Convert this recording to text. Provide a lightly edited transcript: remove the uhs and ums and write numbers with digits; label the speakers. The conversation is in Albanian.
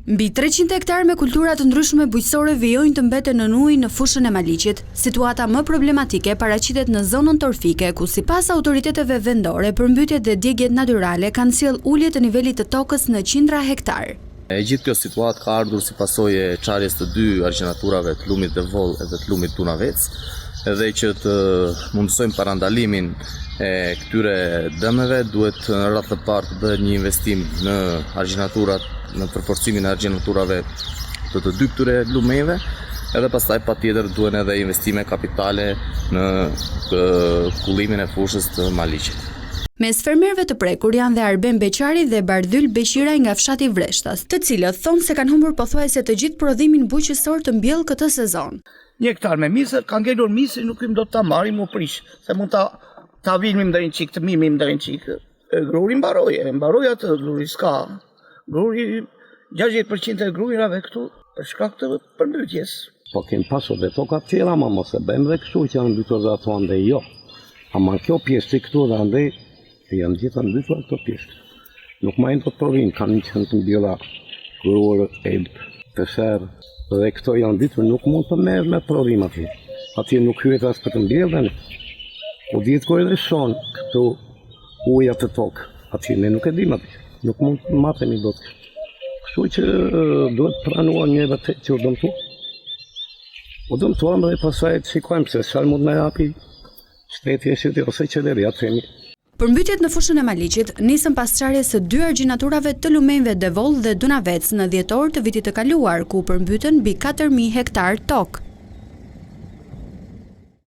Speaker 1: Mbi 300 hektar me kultura të ndryshme bujqësore vijojnë të mbeten në ujë në fushën e Maliqit. Situata më problematike paraqitet në zonën torfike, ku sipas autoriteteve vendore, përmbytjet dhe djegjet natyrale kanë sjellë ulje të nivelit të tokës në qindra hektar.
Speaker 2: E gjithë kjo situatë ka ardhur si pasojë e çarjes të dy argjenaturave të lumit Devol edhe të lumit Dunavec, edhe që të mundësojmë parandalimin e këtyre dëmeve, duhet në radhë të parë të bëhet një investim në argjenaturat, në përforcimin e argjenaturave të dy këtyre lumeve, edhe pastaj patjetër duhen edhe investime kapitale në kullimin e fushës të Maliqit.
Speaker 1: Mes fermerëve të prekur janë dhe Arben Beqari dhe Bardhyl Beqiraj nga fshati Vreshtas, të cilët thonë se kanë humbur pothuajse të gjithë prodhimin bujqësor të mbjellë këtë sezon.
Speaker 3: 1 hektar me misë, ka ngelur misë, nuk im do ta marrim u prish, se mund ta vilmim deri në çik, të mimim deri në çik. Gruri mbaroi atë, gruri s'ka. Gruri 60% e gruirave këtu për shkak të përmbytjes.
Speaker 4: Po kem pasur dhe toka të tjera, ma mos e bëjmë dhe kështu që janë mbytur dhe ato ande jo. Ama kjo pjesë këtu dhe ande janë gjitha mbytur këto pjesë. Nuk majnë të provim, kanë që në të mbjella grur, elb, pesher, dhe këto janë mbytur, nuk mund të merë me provim atje. Atje nuk hyet as për të mbjellën. Po djetë ko edhe shonë këtu ujat të tokë, atje ne nuk e dim atje. Nuk mund të matemi do të. Kështu që duhet pranuar një vërtet që u dëmtu. U dëmtuam dhe pasaj të shikojmë se çfarë mund na japi shteti e shteti ose qeveria themi.
Speaker 1: Përmbytjet në fushën e Maliqit nisën pas çarjes së dy argjenaturave të lumeve Devol dhe Dunavec në dhjetor të vitit të kaluar, ku përmbytën mbi 4000 hektar tokë.